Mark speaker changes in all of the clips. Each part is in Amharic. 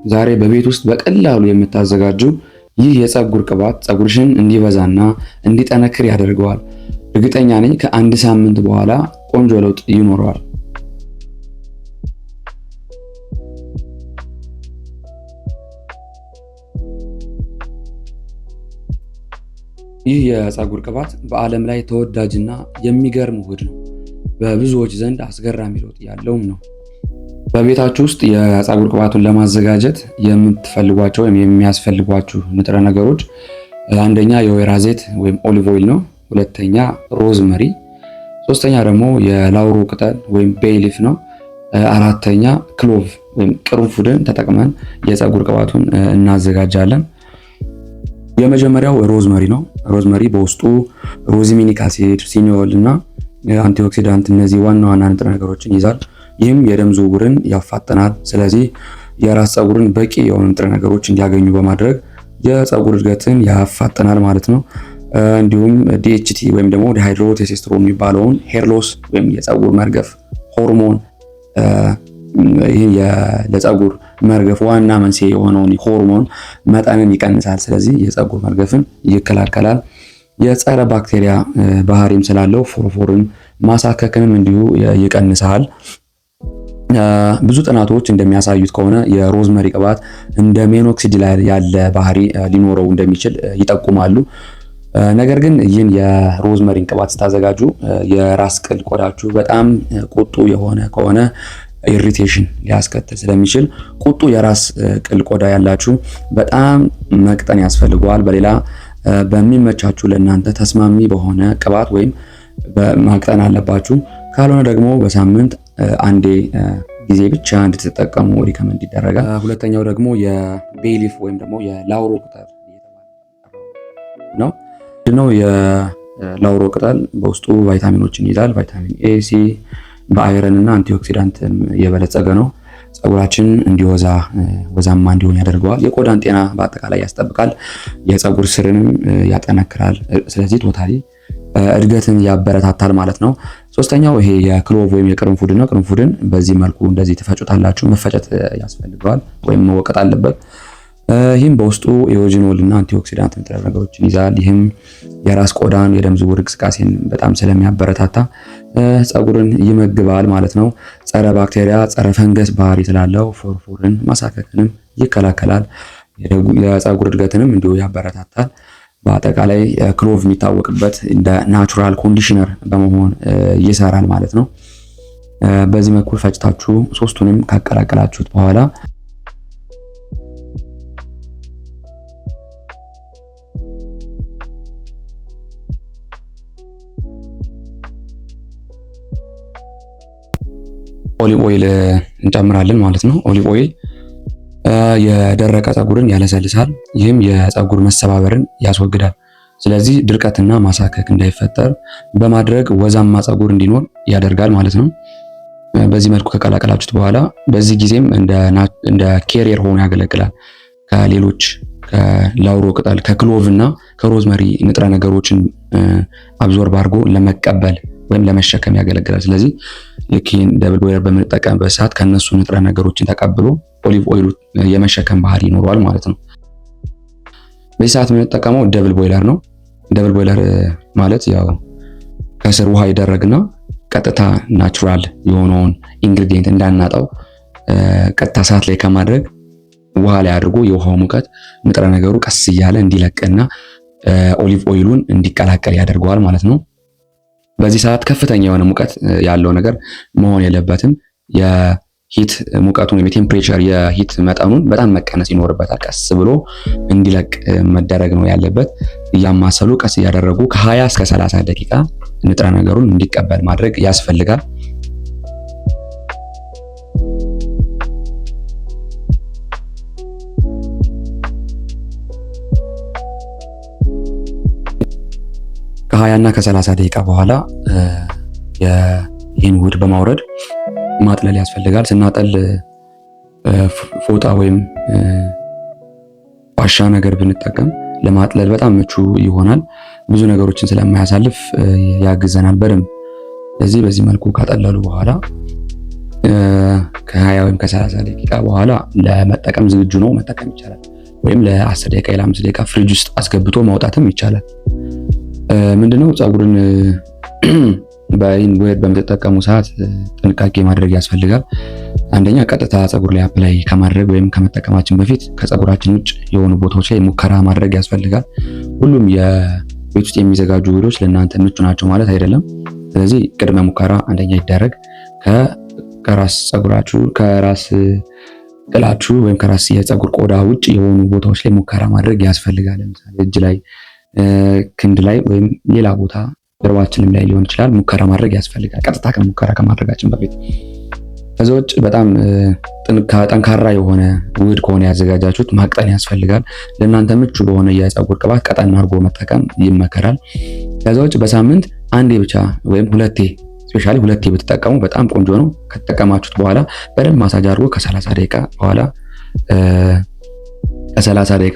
Speaker 1: ዛሬ በቤት ውስጥ በቀላሉ የምታዘጋጀው ይህ የፀጉር ቅባት ፀጉርሽን እንዲበዛና እንዲጠነክር ያደርገዋል። እርግጠኛ ነኝ ከአንድ ሳምንት በኋላ ቆንጆ ለውጥ ይኖረዋል። ይህ የፀጉር ቅባት በዓለም ላይ ተወዳጅና የሚገርም ውህድ ነው። በብዙዎች ዘንድ አስገራሚ ለውጥ ያለውም ነው። በቤታችሁ ውስጥ የፀጉር ቅባቱን ለማዘጋጀት የምትፈልጓቸው ወይም የሚያስፈልጓችሁ ንጥረ ነገሮች አንደኛ የወይራ ዘይት ወይም ኦሊቭ ኦይል ነው። ሁለተኛ ሮዝመሪ፣ ሶስተኛ ደግሞ የላውሮ ቅጠል ወይም ቤይሊፍ ነው። አራተኛ ክሎቭ ወይም ቅርንፉድን ተጠቅመን የፀጉር ቅባቱን እናዘጋጃለን። የመጀመሪያው ሮዝመሪ ነው። ሮዝመሪ በውስጡ ሮዝሚኒክ አሲድ፣ ሲኒዮል እና አንቲኦክሲዳንት እነዚህ ዋና ዋና ንጥረ ነገሮችን ይዛል። ይህም የደም ዝውውርን ያፋጠናል። ስለዚህ የራስ ፀጉርን በቂ የሆኑ ንጥረ ነገሮች እንዲያገኙ በማድረግ የፀጉር እድገትን ያፋጠናል ማለት ነው። እንዲሁም ዲኤችቲ ወይም ደግሞ ዲሃይድሮ ቴስቶስትሮን የሚባለውን ሄር ሎስ ወይም የፀጉር መርገፍ ሆርሞን ይህ ለፀጉር መርገፍ ዋና መንስኤ የሆነውን ሆርሞን መጠንን ይቀንሳል። ስለዚህ የፀጉር መርገፍን ይከላከላል። የጸረ ባክቴሪያ ባህሪም ስላለው ፎርፎርን ማሳከክንም እንዲሁ ይቀንሳል። ብዙ ጥናቶች እንደሚያሳዩት ከሆነ የሮዝመሪ ቅባት እንደ ሜኖክሲዲል ያለ ባህሪ ሊኖረው እንደሚችል ይጠቁማሉ። ነገር ግን ይህን የሮዝመሪን ቅባት ስታዘጋጁ የራስ ቅል ቆዳችሁ በጣም ቁጡ የሆነ ከሆነ ኢሪቴሽን ሊያስከትል ስለሚችል ቁጡ የራስ ቅል ቆዳ ያላችሁ በጣም መቅጠን ያስፈልገዋል። በሌላ በሚመቻችሁ ለእናንተ ተስማሚ በሆነ ቅባት ወይም ማቅጠን አለባችሁ። ካልሆነ ደግሞ በሳምንት አንዴ ጊዜ ብቻ እንድትጠቀሙ ሪከመንድ ይደረጋል። ሁለተኛው ደግሞ የቤይሊፍ ወይም ደግሞ የላውሮ ቅጠል ነው። የላውሮ ቅጠል በውስጡ ቫይታሚኖችን ይዛል። ቫይታሚን ኤ፣ ሲ፣ በአይረን እና አንቲኦክሲዳንት የበለጸገ ነው። ፀጉራችን ወዛማ እንዲሆን ያደርገዋል። የቆዳን ጤና በአጠቃላይ ያስጠብቃል። የፀጉር ስርንም ያጠነክራል። ስለዚህ ቶታሊ እድገትን ያበረታታል ማለት ነው። ሶስተኛው ይሄ የክሎቭ ወይም የቅርንፉድ ነው። ቅርንፉድን በዚህ መልኩ እንደዚህ ትፈጩታላችሁ። መፈጨት ያስፈልገዋል ወይም መወቀጥ አለበት። ይህም በውስጡ የኦጂኖል እና አንቲኦክሲዳንት ንጥረ ነገሮችን ይዛል። ይህም የራስ ቆዳን የደም ዝውውር እንቅስቃሴን በጣም ስለሚያበረታታ ፀጉርን ይመግባል ማለት ነው። ጸረ ባክቴሪያ፣ ጸረ ፈንገስ ባህሪ ስላለው ፎርፎርን ማሳከክንም ይከላከላል። የፀጉር እድገትንም እንዲሁ ያበረታታል። በአጠቃላይ ክሎቭ የሚታወቅበት እንደ ናቹራል ኮንዲሽነር በመሆን ይሰራል ማለት ነው። በዚህ መልኩ ፈጭታችሁ ሶስቱንም ካቀላቀላችሁት በኋላ ኦሊቭ ኦይል እንጨምራለን ማለት ነው። ኦሊቭ ኦይል የደረቀ ፀጉርን ያለሰልሳል። ይህም የፀጉር መሰባበርን ያስወግዳል። ስለዚህ ድርቀትና ማሳከክ እንዳይፈጠር በማድረግ ወዛማ ፀጉር እንዲኖር ያደርጋል ማለት ነው። በዚህ መልኩ ከቀላቀላችሁት በኋላ በዚህ ጊዜም እንደ ኬሪየር ሆኖ ያገለግላል። ከሌሎች ከላውሮ ቅጠል ከክሎቭ እና ከሮዝመሪ ንጥረ ነገሮችን አብዞርብ አድርጎ ለመቀበል ወይም ለመሸከም ያገለግላል። ስለዚህ ልክ ይህን ደብል ቦይለር በምንጠቀምበት ሰዓት ከነሱ ንጥረ ነገሮችን ተቀብሎ ኦሊቭ ኦይሉ የመሸከም ባህሪ ይኖረዋል ማለት ነው። በዚህ ሰዓት የምንጠቀመው ደብል ቦይለር ነው። ደብል ቦይለር ማለት ያው ከስር ውሃ ይደረግና ቀጥታ ናቹራል የሆነውን ኢንግሪዲየንት እንዳናጣው ቀጥታ ሰዓት ላይ ከማድረግ ውሃ ላይ አድርጎ የውሃው ሙቀት ንጥረ ነገሩ ቀስ እያለ እንዲለቅና ኦሊቭ ኦይሉን እንዲቀላቀል ያደርገዋል ማለት ነው። በዚህ ሰዓት ከፍተኛ የሆነ ሙቀት ያለው ነገር መሆን የለበትም። የሂት ሙቀቱን ወይም የቴምፕሬቸር የሂት መጠኑን በጣም መቀነስ ይኖርበታል። ቀስ ብሎ እንዲለቅ መደረግ ነው ያለበት። እያማሰሉ ቀስ እያደረጉ ከ20 እስከ 30 ደቂቃ ንጥረ ነገሩን እንዲቀበል ማድረግ ያስፈልጋል። ከ20 እና ከ30 ደቂቃ በኋላ ይህን ውህድ በማውረድ ማጥለል ያስፈልጋል። ስናጠል ፎጣ ወይም ፋሻ ነገር ብንጠቀም ለማጥለል በጣም ምቹ ይሆናል። ብዙ ነገሮችን ስለማያሳልፍ ያግዘናል በደንብ። ስለዚህ በዚህ መልኩ ካጠለሉ በኋላ ከ20 ወይም ከ30 ደቂቃ በኋላ ለመጠቀም ዝግጁ ነው፣ መጠቀም ይቻላል። ወይም ለ10 ደቂቃ ለ5 ደቂቃ ፍሪጅ ውስጥ አስገብቶ ማውጣትም ይቻላል። ምንድነው ፀጉርን በምትጠቀሙ ሰዓት ጥንቃቄ ማድረግ ያስፈልጋል። አንደኛ ቀጥታ ፀጉር ላይ አፕላይ ከማድረግ ወይም ከመጠቀማችን በፊት ከፀጉራችን ውጭ የሆኑ ቦታዎች ላይ ሙከራ ማድረግ ያስፈልጋል። ሁሉም የቤት ውስጥ የሚዘጋጁ ውህዶች ለእናንተ ምቹ ናቸው ማለት አይደለም። ስለዚህ ቅድመ ሙከራ አንደኛ ይደረግ። ከራስ ፀጉራችሁ ከራስ ጥላችሁ ወይም ከራስ የፀጉር ቆዳ ውጭ የሆኑ ቦታዎች ላይ ሙከራ ማድረግ ያስፈልጋል። ለምሳሌ እጅ ላይ፣ ክንድ ላይ ወይም ሌላ ቦታ ጀርባችንም ላይ ሊሆን ይችላል ሙከራ ማድረግ ያስፈልጋል፣ ቀጥታ ከሙከራ ከማድረጋችን በፊት። ከዛ ውጭ በጣም ጠንካራ የሆነ ውህድ ከሆነ ያዘጋጃችሁት ማቅጠን ያስፈልጋል። ለእናንተ ምቹ በሆነ የፀጉር ቅባት ቀጠን አድርጎ መጠቀም ይመከራል። ከዛ ውጭ በሳምንት አንዴ ብቻ ወይም ሁለቴ ስፔሻሊ ሁለቴ ብትጠቀሙ በጣም ቆንጆ ነው። ከተጠቀማችሁት በኋላ በደንብ ማሳጅ አድርጎ ከ30 ደቂቃ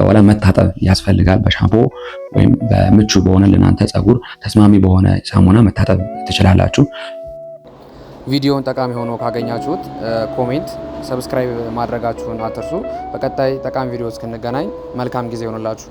Speaker 1: በኋላ መታጠብ ያስፈልጋል። በሻምፖ ወይም በምቹ በሆነ ለእናንተ ፀጉር ተስማሚ በሆነ ሳሙና መታጠብ ትችላላችሁ። ቪዲዮውን ጠቃሚ ሆኖ ካገኛችሁት ኮሜንት፣ ሰብስክራይብ ማድረጋችሁን አትርሱ። በቀጣይ ጠቃሚ ቪዲዮ እስክንገናኝ መልካም ጊዜ ይሆንላችሁ።